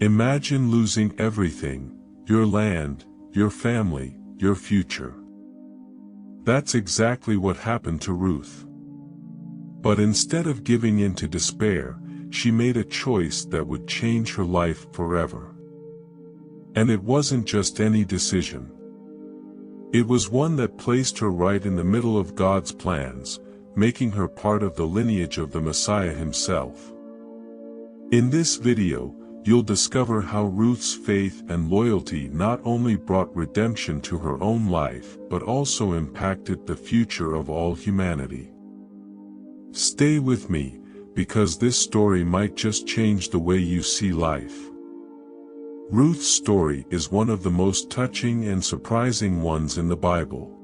Imagine losing everything, your land, your family, your future. That's exactly what happened to Ruth. But instead of giving in to despair, she made a choice that would change her life forever. And it wasn't just any decision. It was one that placed her right in the middle of God's plans, making her part of the lineage of the Messiah himself. In this video, you'll discover how Ruth's faith and loyalty not only brought redemption to her own life but also impacted the future of all humanity. Stay with me, because this story might just change the way you see life. Ruth's story is one of the most touching and surprising ones in the Bible.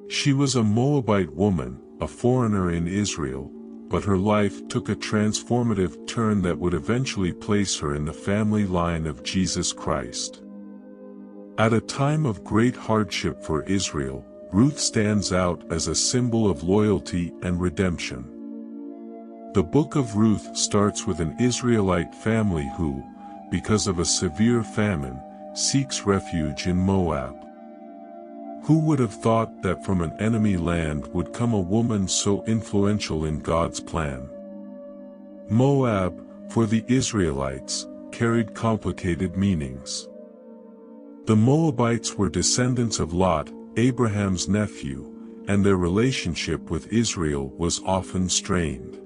She was a Moabite woman, a foreigner in Israel, but her life took a transformative turn that would eventually place her in the family line of Jesus Christ. At a time of great hardship for Israel, Ruth stands out as a symbol of loyalty and redemption. The book of Ruth starts with an Israelite family who, because of a severe famine, seeks refuge in Moab. Who would have thought that from an enemy land would come a woman so influential in God's plan? Moab, for the Israelites, carried complicated meanings. The Moabites were descendants of Lot, Abraham's nephew, and their relationship with Israel was often strained.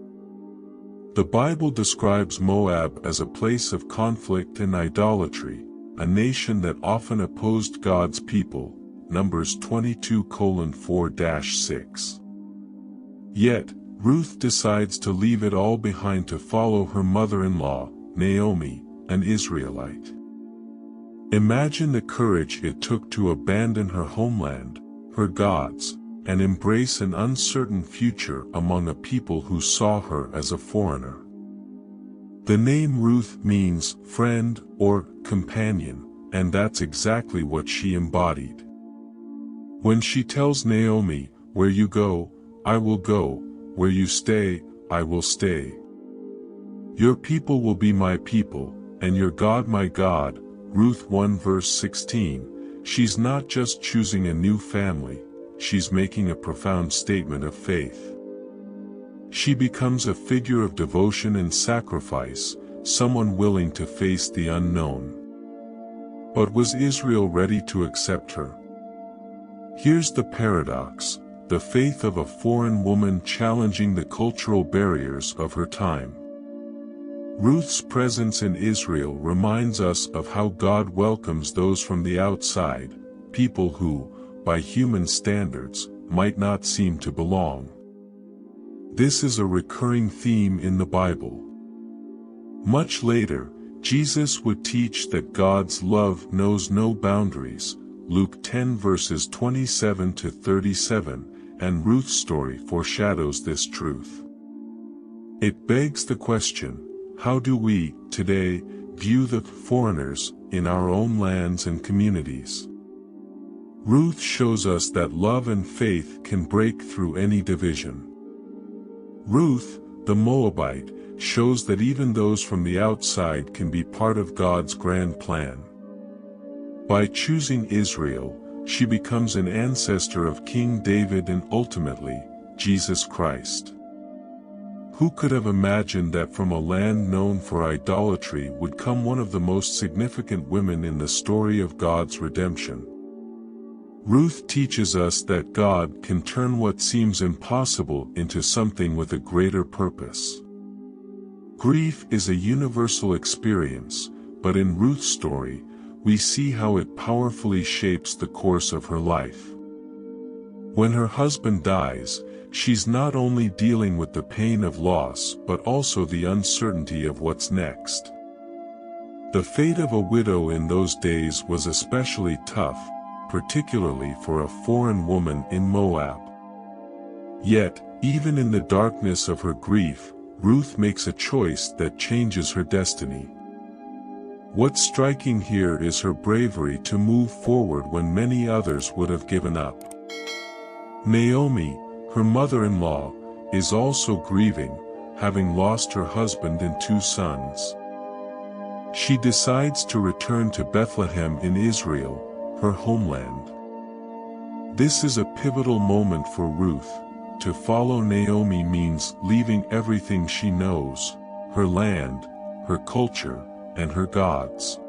The Bible describes Moab as a place of conflict and idolatry, a nation that often opposed God's people. Numbers 22:4-6. Yet, Ruth decides to leave it all behind to follow her mother-in-law, Naomi, an Israelite. Imagine the courage it took to abandon her homeland, her gods, and embrace an uncertain future among a people who saw her as a foreigner. The name Ruth means friend or companion, and that's exactly what she embodied. When she tells Naomi, "Where you go, I will go, where you stay, I will stay. Your people will be my people, and your God my God," Ruth 1 verse 16, she's not just choosing a new family, she's making a profound statement of faith. She becomes a figure of devotion and sacrifice, someone willing to face the unknown. But was Israel ready to accept her? Here's the paradox: the faith of a foreign woman challenging the cultural barriers of her time. Ruth's presence in Israel reminds us of how God welcomes those from the outside, people who, by human standards, might not seem to belong. This is a recurring theme in the Bible. Much later, Jesus would teach that God's love knows no boundaries, Luke 10 verses 27-37, and Ruth's story foreshadows this truth. It begs the question, how do we, today, view the foreigners in our own lands and communities? Ruth shows us that love and faith can break through any division. Ruth, the Moabite, shows that even those from the outside can be part of God's grand plan. By choosing Israel, she becomes an ancestor of King David and ultimately, Jesus Christ. Who could have imagined that from a land known for idolatry would come one of the most significant women in the story of God's redemption? Ruth teaches us that God can turn what seems impossible into something with a greater purpose. Grief is a universal experience, but in Ruth's story, we see how it powerfully shapes the course of her life. When her husband dies, she's not only dealing with the pain of loss but also the uncertainty of what's next. The fate of a widow in those days was especially tough, particularly for a foreign woman in Moab. Yet, even in the darkness of her grief, Ruth makes a choice that changes her destiny. What's striking here is her bravery to move forward when many others would have given up. Naomi, her mother-in-law, is also grieving, having lost her husband and 2 sons. She decides to return to Bethlehem in Israel, her homeland. This is a pivotal moment for Ruth. To follow Naomi means leaving everything she knows, her land, her culture, and her gods.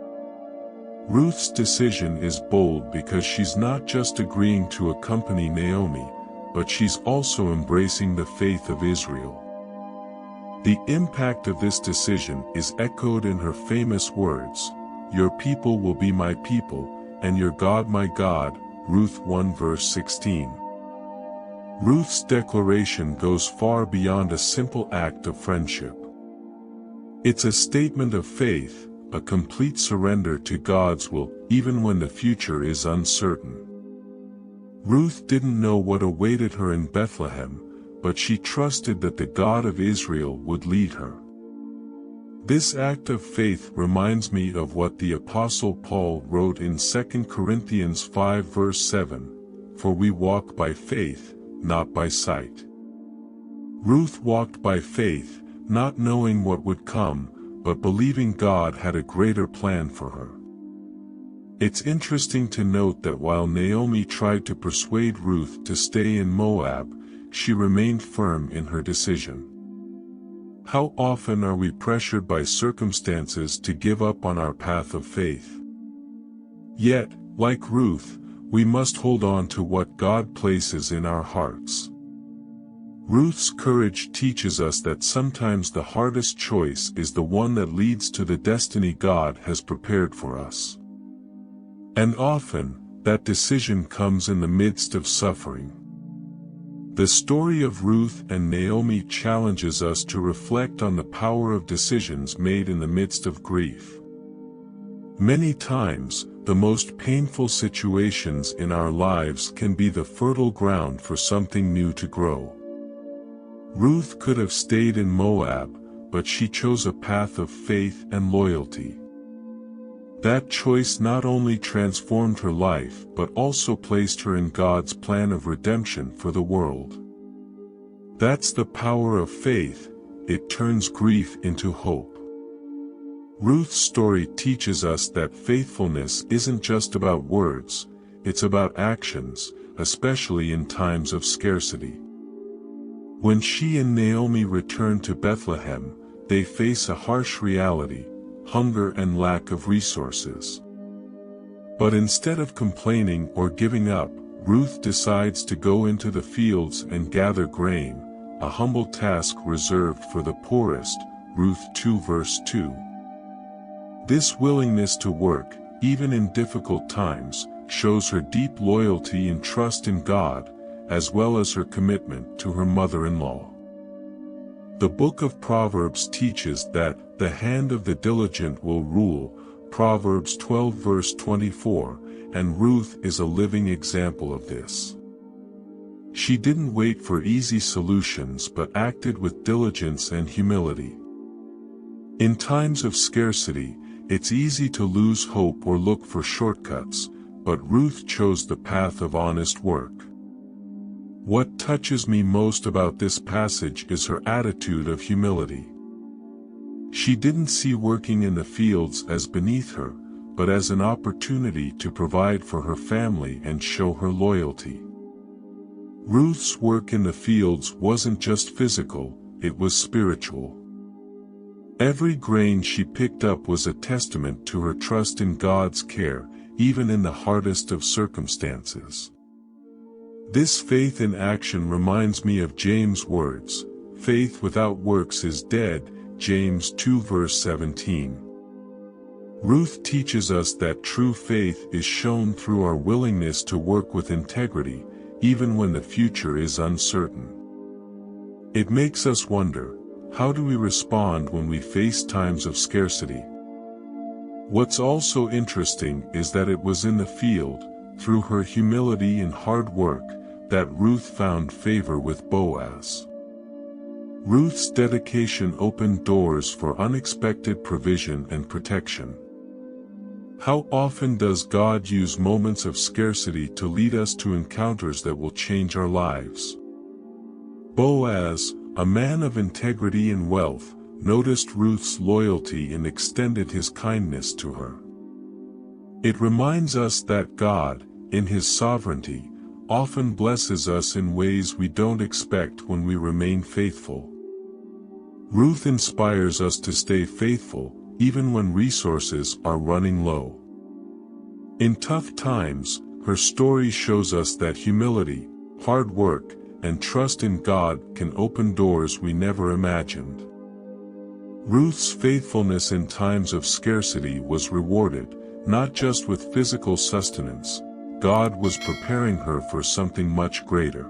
Ruth's decision is bold because she's not just agreeing to accompany Naomi, but she's also embracing the faith of Israel. The impact of this decision is echoed in her famous words, "Your people will be my people, and your God my God," Ruth 1 verse 16. Ruth's declaration goes far beyond a simple act of friendship. It's a statement of faith, a complete surrender to God's will, even when the future is uncertain. Ruth didn't know what awaited her in Bethlehem, but she trusted that the God of Israel would lead her. This act of faith reminds me of what the Apostle Paul wrote in 2 Corinthians 5 verse 7, "For we walk by faith, not by sight." Ruth walked by faith, not knowing what would come, but believing God had a greater plan for her. It's interesting to note that while Naomi tried to persuade Ruth to stay in Moab, she remained firm in her decision. How often are we pressured by circumstances to give up on our path of faith? Yet, like Ruth, we must hold on to what God places in our hearts. Ruth's courage teaches us that sometimes the hardest choice is the one that leads to the destiny God has prepared for us. And often, that decision comes in the midst of suffering. The story of Ruth and Naomi challenges us to reflect on the power of decisions made in the midst of grief. Many times, the most painful situations in our lives can be the fertile ground for something new to grow. Ruth could have stayed in Moab, but she chose a path of faith and loyalty. That choice not only transformed her life but also placed her in God's plan of redemption for the world. That's the power of faith, it turns grief into hope. Ruth's story teaches us that faithfulness isn't just about words, it's about actions, especially in times of scarcity. When she and Naomi return to Bethlehem, they face a harsh reality: hunger and lack of resources. But instead of complaining or giving up, Ruth decides to go into the fields and gather grain, a humble task reserved for the poorest, Ruth 2 verse 2. This willingness to work, even in difficult times, shows her deep loyalty and trust in God, as well as her commitment to her mother-in-law. The book of Proverbs teaches that the hand of the diligent will rule, Proverbs 12 verse 24, and Ruth is a living example of this. She didn't wait for easy solutions but acted with diligence and humility. In times of scarcity, it's easy to lose hope or look for shortcuts, but Ruth chose the path of honest work. What touches me most about this passage is her attitude of humility. She didn't see working in the fields as beneath her, but as an opportunity to provide for her family and show her loyalty. Ruth's work in the fields wasn't just physical, it was spiritual. Every grain she picked up was a testament to her trust in God's care, even in the hardest of circumstances. This faith in action reminds me of James' words, "Faith without works is dead," James 2 verse 17. Ruth teaches us that true faith is shown through our willingness to work with integrity, even when the future is uncertain. It makes us wonder, how do we respond when we face times of scarcity? What's also interesting is that it was in the field, through her humility and hard work, that Ruth found favor with Boaz. Ruth's dedication opened doors for unexpected provision and protection. How often does God use moments of scarcity to lead us to encounters that will change our lives? Boaz, a man of integrity and wealth, noticed Ruth's loyalty and extended his kindness to her. It reminds us that God, in his sovereignty, often blesses us in ways we don't expect when we remain faithful. Ruth inspires us to stay faithful, even when resources are running low. In tough times, her story shows us that humility, hard work, and trust in God can open doors we never imagined. Ruth's faithfulness in times of scarcity was rewarded, not just with physical sustenance. God was preparing her for something much greater.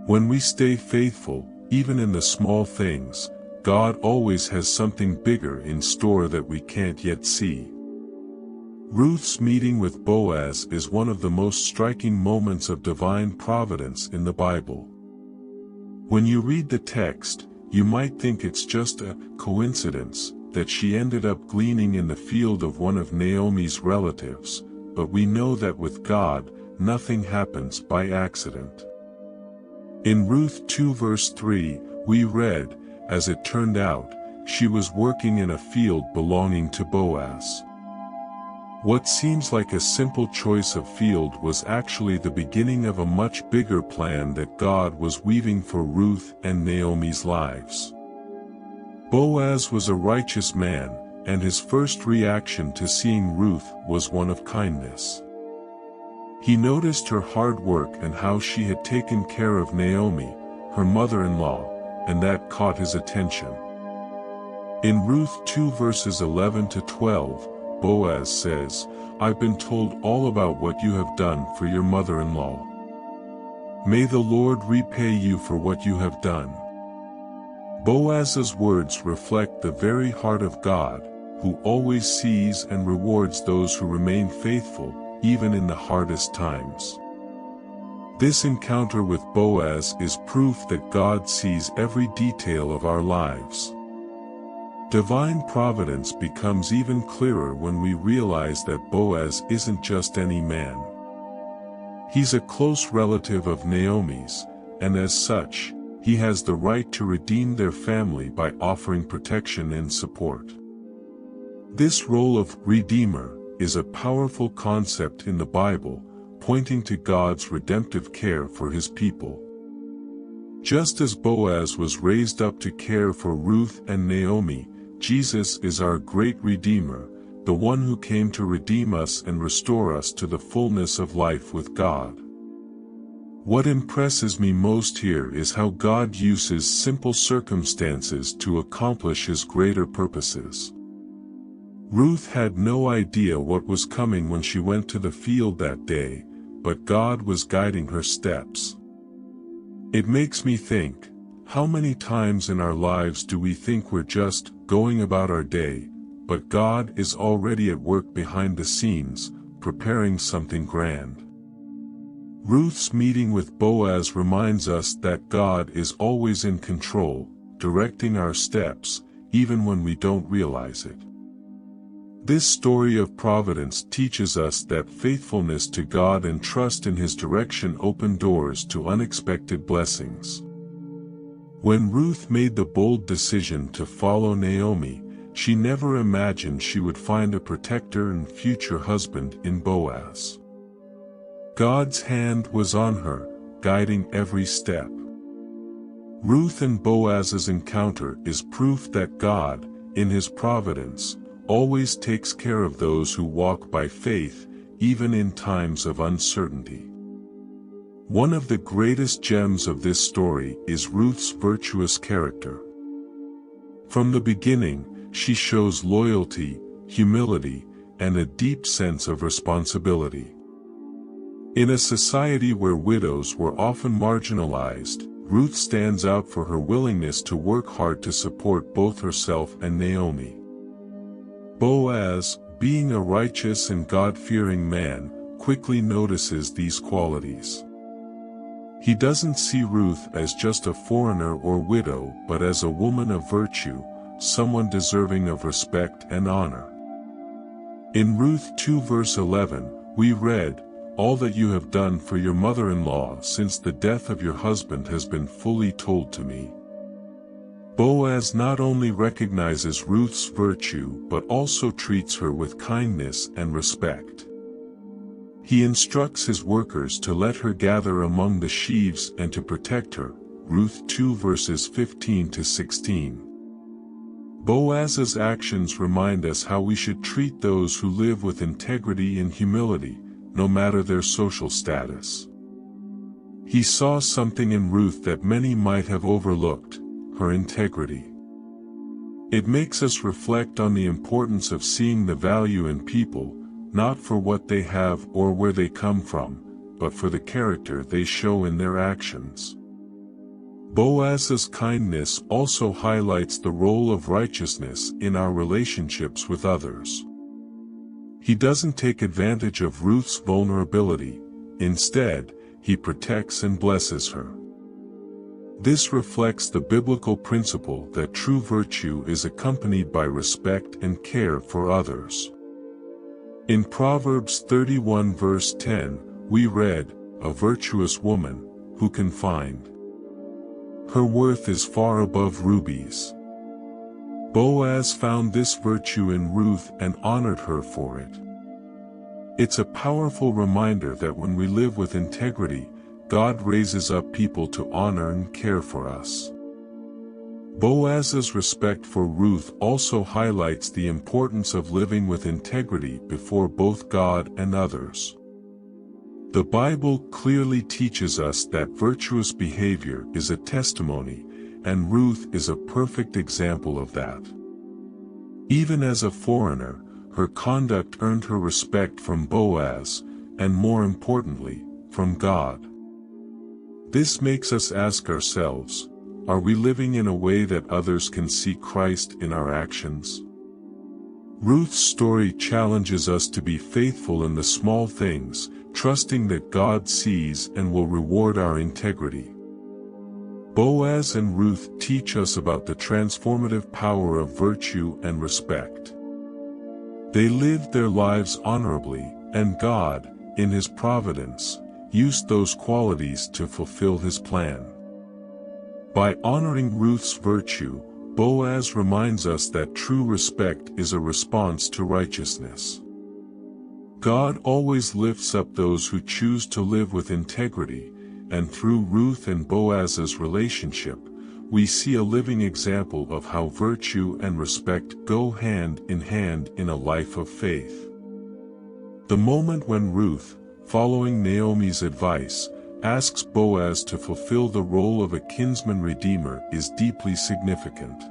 When we stay faithful, even in the small things, God always has something bigger in store that we can't yet see. Ruth's meeting with Boaz is one of the most striking moments of divine providence in the Bible. When you read the text, you might think it's just a coincidence that she ended up gleaning in the field of one of Naomi's relatives, but we know that with God, nothing happens by accident. In Ruth 2 verse 3, we read, "As it turned out, she was working in a field belonging to Boaz." What seems like a simple choice of field was actually the beginning of a much bigger plan that God was weaving for Ruth and Naomi's lives. Boaz was a righteous man, and his first reaction to seeing Ruth was one of kindness. He noticed her hard work and how she had taken care of Naomi, her mother-in-law, and that caught his attention. In Ruth 2 verses 11 to 12, Boaz says, "I've been told all about what you have done for your mother-in-law. May the Lord repay you for what you have done." Boaz's words reflect the very heart of God, who always sees and rewards those who remain faithful, even in the hardest times. This encounter with Boaz is proof that God sees every detail of our lives. Divine providence becomes even clearer when we realize that Boaz isn't just any man. He's a close relative of Naomi's, and as such, he has the right to redeem their family by offering protection and support. This role of Redeemer is a powerful concept in the Bible, pointing to God's redemptive care for his people. Just as Boaz was raised up to care for Ruth and Naomi, Jesus is our great Redeemer, the one who came to redeem us and restore us to the fullness of life with God. What impresses me most here is how God uses simple circumstances to accomplish his greater purposes. Ruth had no idea what was coming when she went to the field that day, but God was guiding her steps. It makes me think, how many times in our lives do we think we're just going about our day, but God is already at work behind the scenes, preparing something grand. Ruth's meeting with Boaz reminds us that God is always in control, directing our steps, even when we don't realize it. This story of providence teaches us that faithfulness to God and trust in his direction open doors to unexpected blessings. When Ruth made the bold decision to follow Naomi, she never imagined she would find a protector and future husband in Boaz. God's hand was on her, guiding every step. Ruth and Boaz's encounter is proof that God, in his providence, always takes care of those who walk by faith, even in times of uncertainty. One of the greatest gems of this story is Ruth's virtuous character. From the beginning, she shows loyalty, humility, and a deep sense of responsibility. In a society where widows were often marginalized, Ruth stands out for her willingness to work hard to support both herself and Naomi. Boaz, being a righteous and God-fearing man, quickly notices these qualities. He doesn't see Ruth as just a foreigner or widow but as a woman of virtue, someone deserving of respect and honor. In Ruth 2 verse 11, we read, "All that you have done for your mother-in-law since the death of your husband has been fully told to me." Boaz not only recognizes Ruth's virtue but also treats her with kindness and respect. He instructs his workers to let her gather among the sheaves and to protect her, Ruth 2 verses 15 to 16. Boaz's actions remind us how we should treat those who live with integrity and humility, no matter their social status. He saw something in Ruth that many might have overlooked: her integrity. It makes us reflect on the importance of seeing the value in people, not for what they have or where they come from, but for the character they show in their actions. Boaz's kindness also highlights the role of righteousness in our relationships with others. He doesn't take advantage of Ruth's vulnerability; instead, he protects and blesses her. This reflects the biblical principle that true virtue is accompanied by respect and care for others. In Proverbs 31 verse 10, we read, "A virtuous woman, who can find? Her worth is far above rubies." Boaz found this virtue in Ruth and honored her for it. It's a powerful reminder that when we live with integrity, God raises up people to honor and care for us. Boaz's respect for Ruth also highlights the importance of living with integrity before both God and others. The Bible clearly teaches us that virtuous behavior is a testimony, and Ruth is a perfect example of that. Even as a foreigner, her conduct earned her respect from Boaz, and more importantly, from God. This makes us ask ourselves, are we living in a way that others can see Christ in our actions? Ruth's story challenges us to be faithful in the small things, trusting that God sees and will reward our integrity. Boaz and Ruth teach us about the transformative power of virtue and respect. They lived their lives honorably, and God, in His providence, used those qualities to fulfill His plan. By honoring Ruth's virtue, Boaz reminds us that true respect is a response to righteousness. God always lifts up those who choose to live with integrity, and through Ruth and Boaz's relationship, we see a living example of how virtue and respect go hand in a life of faith. The moment when Ruth, following Naomi's advice, asks Boaz to fulfill the role of a kinsman redeemer is deeply significant.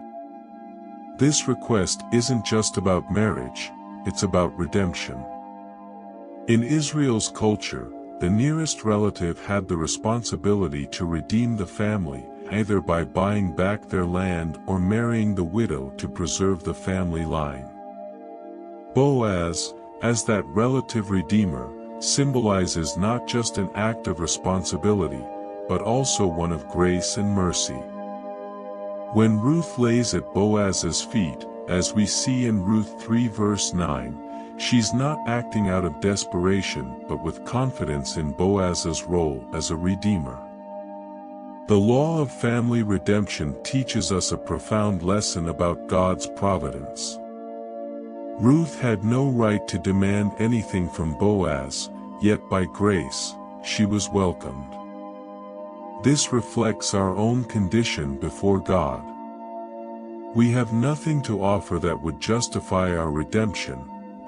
This request isn't just about marriage, it's about redemption. In Israel's culture, the nearest relative had the responsibility to redeem the family, either by buying back their land or marrying the widow to preserve the family line. Boaz, as that relative redeemer, symbolizes not just an act of responsibility, but also one of grace and mercy. When Ruth lays at Boaz's feet, as we see in Ruth 3 verse 9, she's not acting out of desperation but with confidence in Boaz's role as a redeemer. The law of family redemption teaches us a profound lesson about God's providence. Ruth had no right to demand anything from Boaz, yet by grace, she was welcomed. This reflects our own condition before God. We have nothing to offer that would justify our redemption,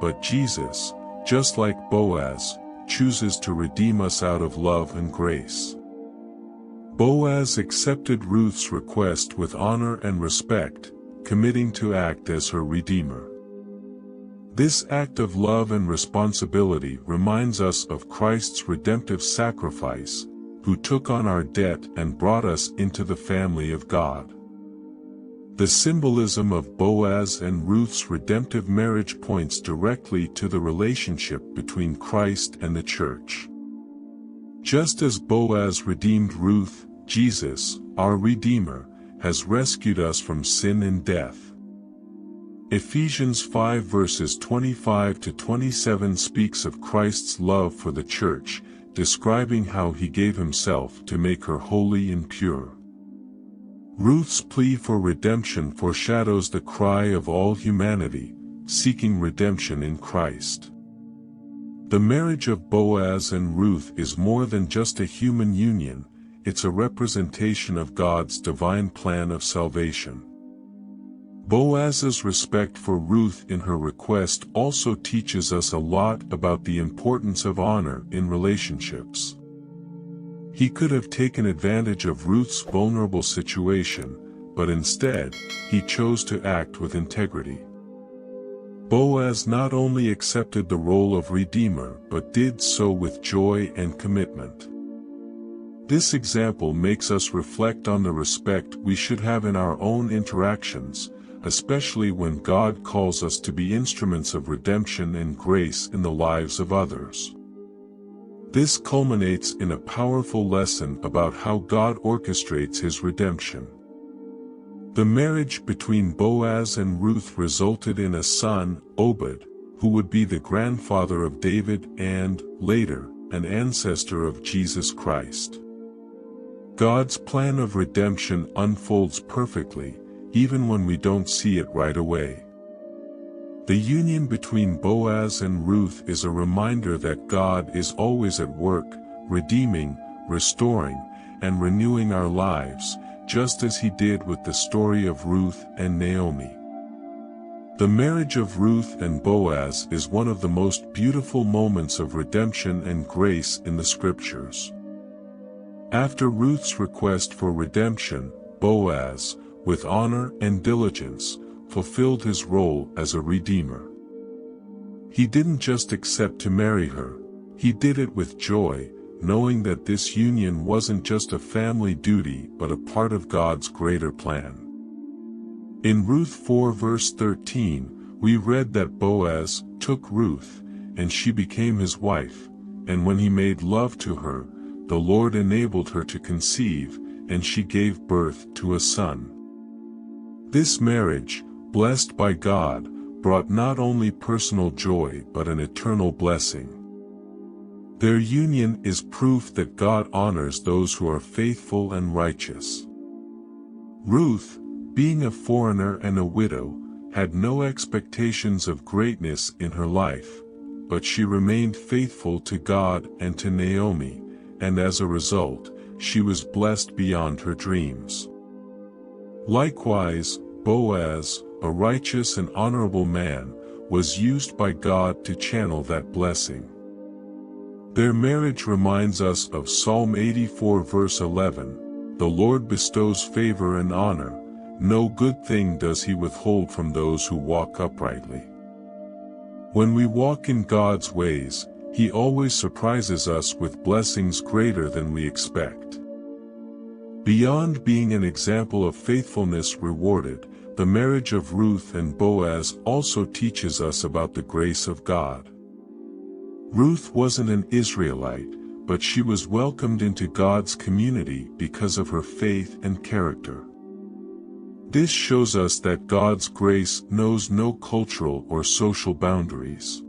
but Jesus, just like Boaz, chooses to redeem us out of love and grace. Boaz accepted Ruth's request with honor and respect, committing to act as her redeemer. This act of love and responsibility reminds us of Christ's redemptive sacrifice, who took on our debt and brought us into the family of God. The symbolism of Boaz and Ruth's redemptive marriage points directly to the relationship between Christ and the church. Just as Boaz redeemed Ruth, Jesus, our Redeemer, has rescued us from sin and death. Ephesians 5 verses 25 to 27 speaks of Christ's love for the church, describing how he gave himself to make her holy and pure. Ruth's plea for redemption foreshadows the cry of all humanity, seeking redemption in Christ. The marriage of Boaz and Ruth is more than just a human union, it's a representation of God's divine plan of salvation. Boaz's respect for Ruth in her request also teaches us a lot about the importance of honor in relationships. He could have taken advantage of Ruth's vulnerable situation, but instead, he chose to act with integrity. Boaz not only accepted the role of redeemer but did so with joy and commitment. This example makes us reflect on the respect we should have in our own interactions, especially when God calls us to be instruments of redemption and grace in the lives of others. This culminates in a powerful lesson about how God orchestrates His redemption. The marriage between Boaz and Ruth resulted in a son, Obed, who would be the grandfather of David and, later, an ancestor of Jesus Christ. God's plan of redemption unfolds perfectly, even when we don't see it right away. The union between Boaz and Ruth is a reminder that God is always at work, redeeming, restoring, and renewing our lives, just as He did with the story of Ruth and Naomi. The marriage of Ruth and Boaz is one of the most beautiful moments of redemption and grace in the Scriptures. After Ruth's request for redemption, Boaz, with honor and diligence, fulfilled his role as a redeemer. He didn't just accept to marry her, he did it with joy, knowing that this union wasn't just a family duty but a part of God's greater plan. In Ruth 4 verse 13, we read that Boaz took Ruth, and she became his wife, and when he made love to her, the Lord enabled her to conceive, and she gave birth to a son. This marriage, blessed by God, brought not only personal joy but an eternal blessing. Their union is proof that God honors those who are faithful and righteous. Ruth, being a foreigner and a widow, had no expectations of greatness in her life, but she remained faithful to God and to Naomi, and as a result, she was blessed beyond her dreams. Likewise, Boaz, a righteous and honorable man, was used by God to channel that blessing. Their marriage reminds us of Psalm 84 verse 11, "The Lord bestows favor and honor, no good thing does He withhold from those who walk uprightly." When we walk in God's ways, He always surprises us with blessings greater than we expect. Beyond being an example of faithfulness rewarded, the marriage of Ruth and Boaz also teaches us about the grace of God. Ruth wasn't an Israelite, but she was welcomed into God's community because of her faith and character. This shows us that God's grace knows no cultural or social boundaries.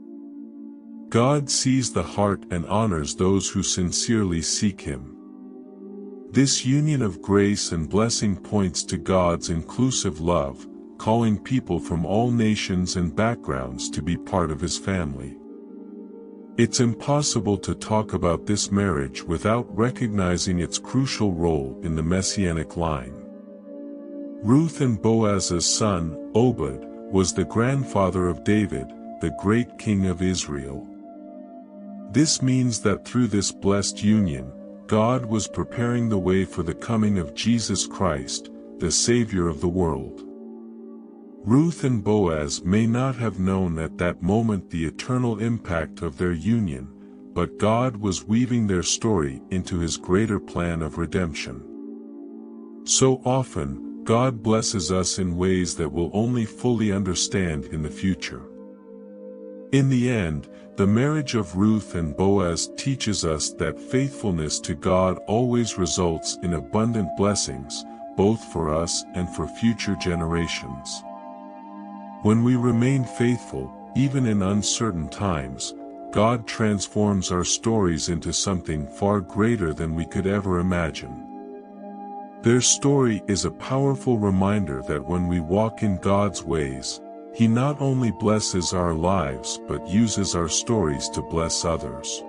God sees the heart and honors those who sincerely seek Him. This union of grace and blessing points to God's inclusive love, calling people from all nations and backgrounds to be part of His family. It's impossible to talk about this marriage without recognizing its crucial role in the Messianic line. Ruth and Boaz's son, Obed, was the grandfather of David, the great king of Israel. This means that through this blessed union, God was preparing the way for the coming of Jesus Christ, the Savior of the world. Ruth and Boaz may not have known at that moment the eternal impact of their union, but God was weaving their story into His greater plan of redemption. So often, God blesses us in ways that we'll only fully understand in the future. In the end, the marriage of Ruth and Boaz teaches us that faithfulness to God always results in abundant blessings, both for us and for future generations. When we remain faithful, even in uncertain times, God transforms our stories into something far greater than we could ever imagine. Their story is a powerful reminder that when we walk in God's ways, He not only blesses our lives but uses our stories to bless others.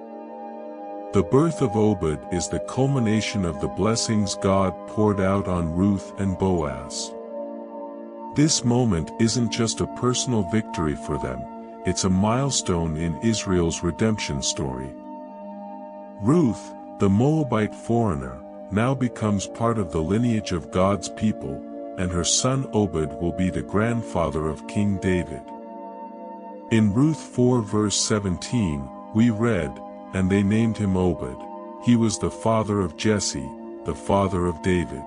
The birth of Obed is the culmination of the blessings God poured out on Ruth and Boaz. This moment isn't just a personal victory for them, it's a milestone in Israel's redemption story. Ruth, the Moabite foreigner, now becomes part of the lineage of God's people, and her son Obed will be the grandfather of King David. In Ruth 4 verse 17, we read, "And they named him Obed. He was the father of Jesse, the father of David."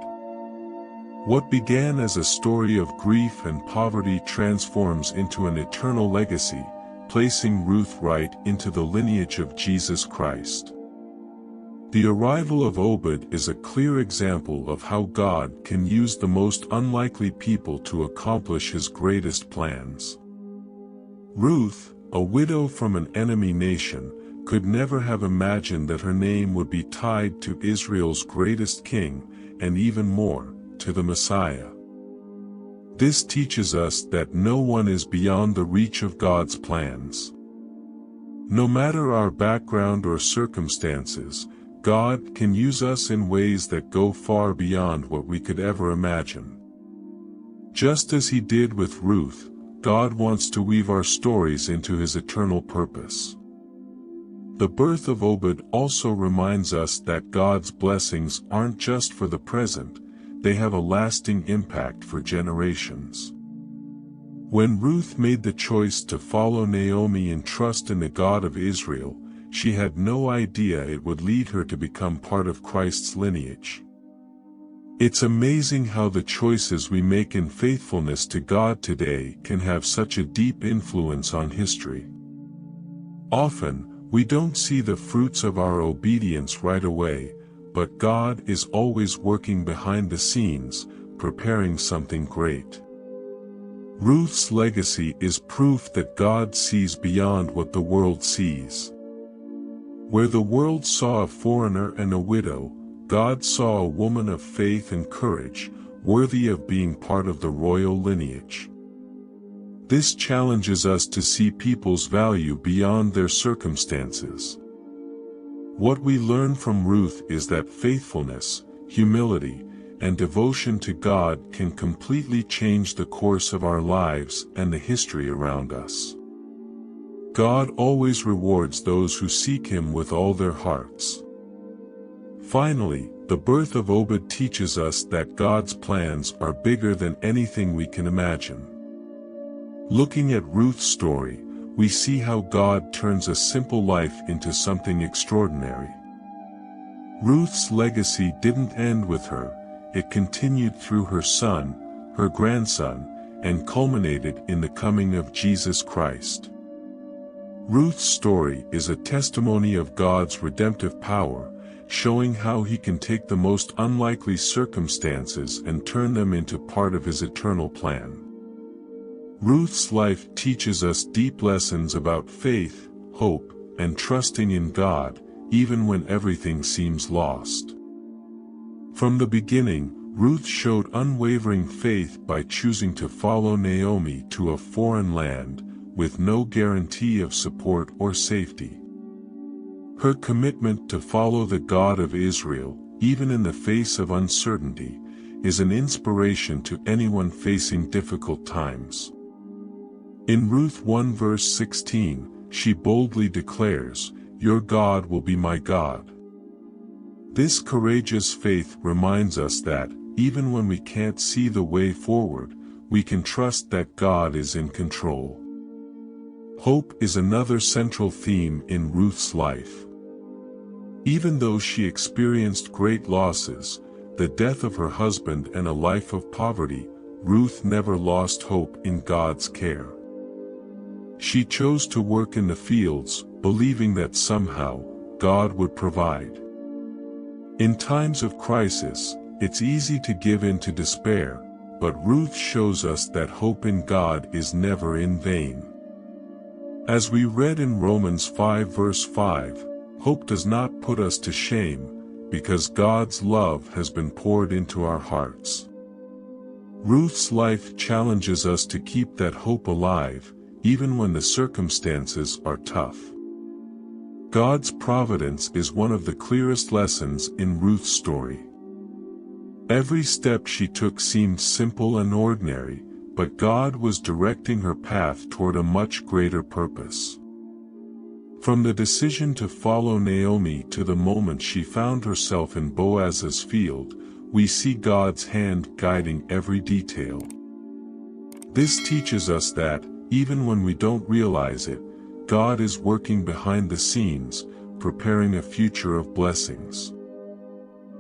What began as a story of grief and poverty transforms into an eternal legacy, placing Ruth right into the lineage of Jesus Christ. The arrival of Obed is a clear example of how God can use the most unlikely people to accomplish His greatest plans. Ruth, a widow from an enemy nation, could never have imagined that her name would be tied to Israel's greatest king, and even more, to the Messiah. This teaches us that no one is beyond the reach of God's plans. No matter our background or circumstances, God can use us in ways that go far beyond what we could ever imagine. Just as He did with Ruth, God wants to weave our stories into His eternal purpose. The birth of Obed also reminds us that God's blessings aren't just for the present, they have a lasting impact for generations. When Ruth made the choice to follow Naomi and trust in the God of Israel, she had no idea it would lead her to become part of Christ's lineage. It's amazing how the choices we make in faithfulness to God today can have such a deep influence on history. Often, we don't see the fruits of our obedience right away, but God is always working behind the scenes, preparing something great. Ruth's legacy is proof that God sees beyond what the world sees. Where the world saw a foreigner and a widow, God saw a woman of faith and courage, worthy of being part of the royal lineage. This challenges us to see people's value beyond their circumstances. What we learn from Ruth is that faithfulness, humility, and devotion to God can completely change the course of our lives and the history around us. God always rewards those who seek Him with all their hearts. Finally, the birth of Obed teaches us that God's plans are bigger than anything we can imagine. Looking at Ruth's story, we see how God turns a simple life into something extraordinary. Ruth's legacy didn't end with her, it continued through her son, her grandson, and culminated in the coming of Jesus Christ. Ruth's story is a testimony of God's redemptive power, showing how He can take the most unlikely circumstances and turn them into part of His eternal plan. Ruth's life teaches us deep lessons about faith, hope, and trusting in God, even when everything seems lost. From the beginning, Ruth showed unwavering faith by choosing to follow Naomi to a foreign land, with no guarantee of support or safety. Her commitment to follow the God of Israel, even in the face of uncertainty, is an inspiration to anyone facing difficult times. In Ruth 1 verse 16, she boldly declares, "Your God will be my God." This courageous faith reminds us that, even when we can't see the way forward, we can trust that God is in control. Hope is another central theme in Ruth's life. Even though she experienced great losses, the death of her husband and a life of poverty, Ruth never lost hope in God's care. She chose to work in the fields, believing that somehow, God would provide. In times of crisis, it's easy to give in to despair, but Ruth shows us that hope in God is never in vain. As we read in Romans 5 verse 5, hope does not put us to shame, because God's love has been poured into our hearts. Ruth's life challenges us to keep that hope alive, even when the circumstances are tough. God's providence is one of the clearest lessons in Ruth's story. Every step she took seemed simple and ordinary, but God was directing her path toward a much greater purpose. From the decision to follow Naomi to the moment she found herself in Boaz's field, we see God's hand guiding every detail. This teaches us that, even when we don't realize it, God is working behind the scenes, preparing a future of blessings.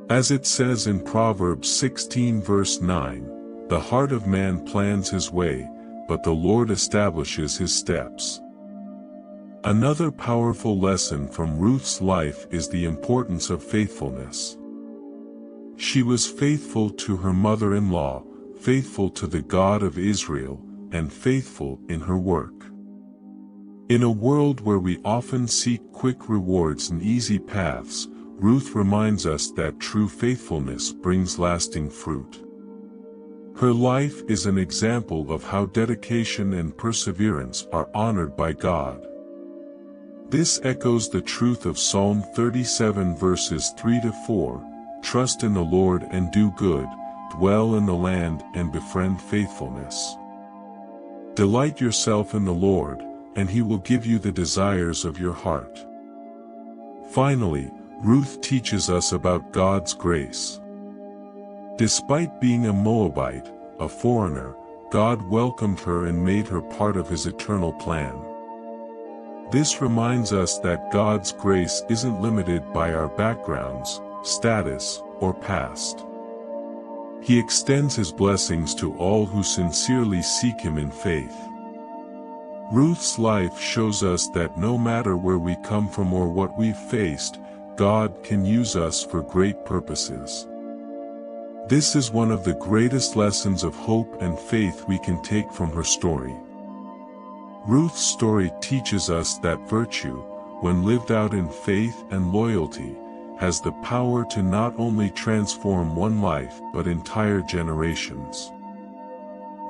As it says in Proverbs 16 verse 9, "The heart of man plans his way, but the Lord establishes his steps." Another powerful lesson from Ruth's life is the importance of faithfulness. She was faithful to her mother-in-law, faithful to the God of Israel, and faithful in her work. In a world where we often seek quick rewards and easy paths, Ruth reminds us that true faithfulness brings lasting fruit. Her life is an example of how dedication and perseverance are honored by God. This echoes the truth of Psalm 37 verses 3-4, "Trust in the Lord and do good, dwell in the land and befriend faithfulness. Delight yourself in the Lord, and He will give you the desires of your heart." Finally, Ruth teaches us about God's grace. Despite being a Moabite, a foreigner, God welcomed her and made her part of His eternal plan. This reminds us that God's grace isn't limited by our backgrounds, status, or past. He extends His blessings to all who sincerely seek Him in faith. Ruth's life shows us that no matter where we come from or what we've faced, God can use us for great purposes. This is one of the greatest lessons of hope and faith we can take from her story. Ruth's story teaches us that virtue, when lived out in faith and loyalty, has the power to not only transform one life but entire generations.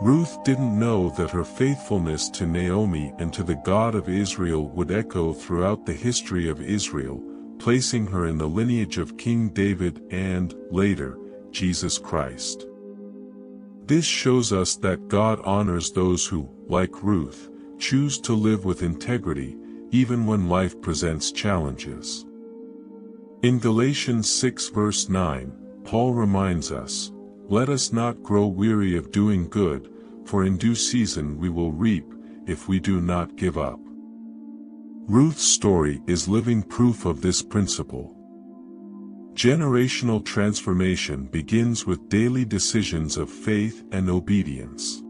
Ruth didn't know that her faithfulness to Naomi and to the God of Israel would echo throughout the history of Israel, placing her in the lineage of King David and, later, Jesus Christ. This shows us that God honors those who, like Ruth, choose to live with integrity, even when life presents challenges. In Galatians 6 verse 9, Paul reminds us, "Let us not grow weary of doing good, for in due season we will reap, if we do not give up." Ruth's story is living proof of this principle. Generational transformation begins with daily decisions of faith and obedience.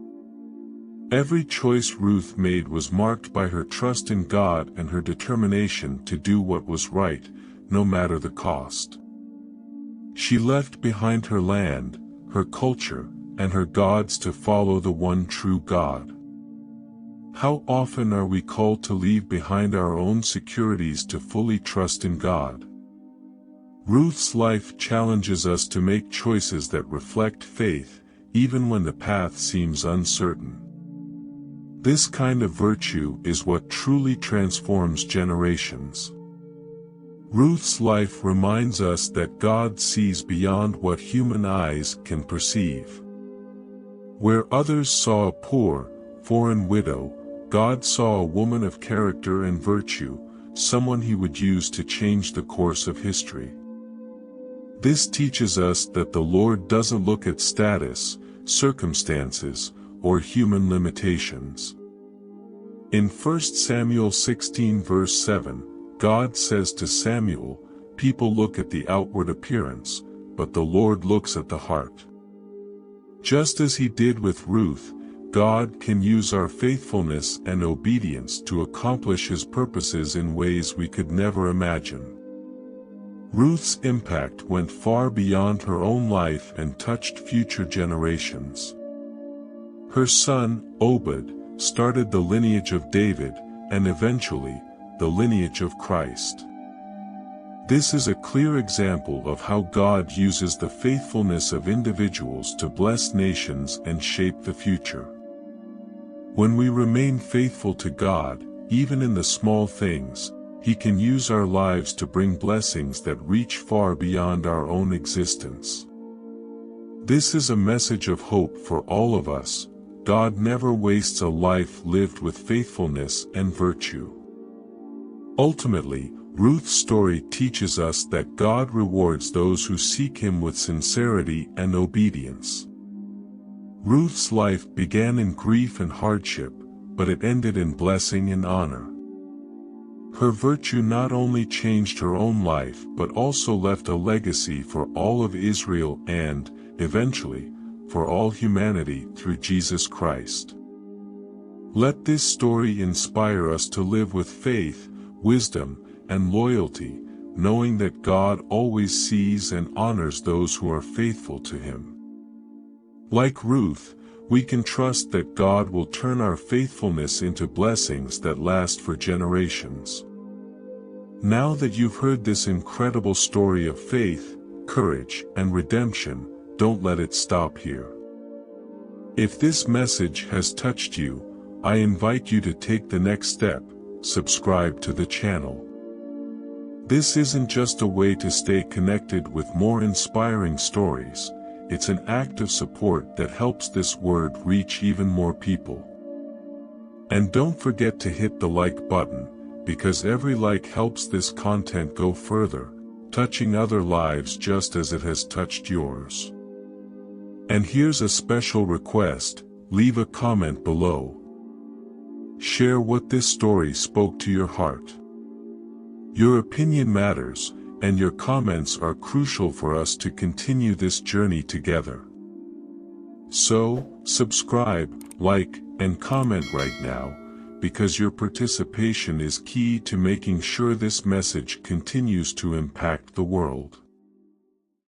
Every choice Ruth made was marked by her trust in God and her determination to do what was right, no matter the cost. She left behind her land, her culture, and her gods to follow the one true God. How often are we called to leave behind our own securities to fully trust in God? Ruth's life challenges us to make choices that reflect faith, even when the path seems uncertain. This kind of virtue is what truly transforms generations. Ruth's life reminds us that God sees beyond what human eyes can perceive. Where others saw a poor, foreign widow, God saw a woman of character and virtue, someone He would use to change the course of history. This teaches us that the Lord doesn't look at status, circumstances, or human limitations. In 1 Samuel 16 verse 7, God says to Samuel, "People look at the outward appearance, but the Lord looks at the heart." Just as He did with Ruth, God can use our faithfulness and obedience to accomplish His purposes in ways we could never imagine. Ruth's impact went far beyond her own life and touched future generations. Her son, Obed, started the lineage of David, and eventually, the lineage of Christ. This is a clear example of how God uses the faithfulness of individuals to bless nations and shape the future. When we remain faithful to God, even in the small things, He can use our lives to bring blessings that reach far beyond our own existence. This is a message of hope for all of us. God never wastes a life lived with faithfulness and virtue. Ultimately, Ruth's story teaches us that God rewards those who seek Him with sincerity and obedience. Ruth's life began in grief and hardship, but it ended in blessing and honor. Her virtue not only changed her own life but also left a legacy for all of Israel and, eventually, for all humanity through Jesus Christ. Let this story inspire us to live with faith, wisdom, and loyalty, knowing that God always sees and honors those who are faithful to Him. Like Ruth, we can trust that God will turn our faithfulness into blessings that last for generations. Now that you've heard this incredible story of faith, courage, and redemption, don't let it stop here. If this message has touched you, I invite you to take the next step: subscribe to the channel. This isn't just a way to stay connected with more inspiring stories, it's an act of support that helps this word reach even more people. And don't forget to hit the like button, because every like helps this content go further, touching other lives just as it has touched yours. And here's a special request: leave a comment below. Share what this story spoke to your heart. Your opinion matters, and your comments are crucial for us to continue this journey together. So, subscribe, like, and comment right now, because your participation is key to making sure this message continues to impact the world.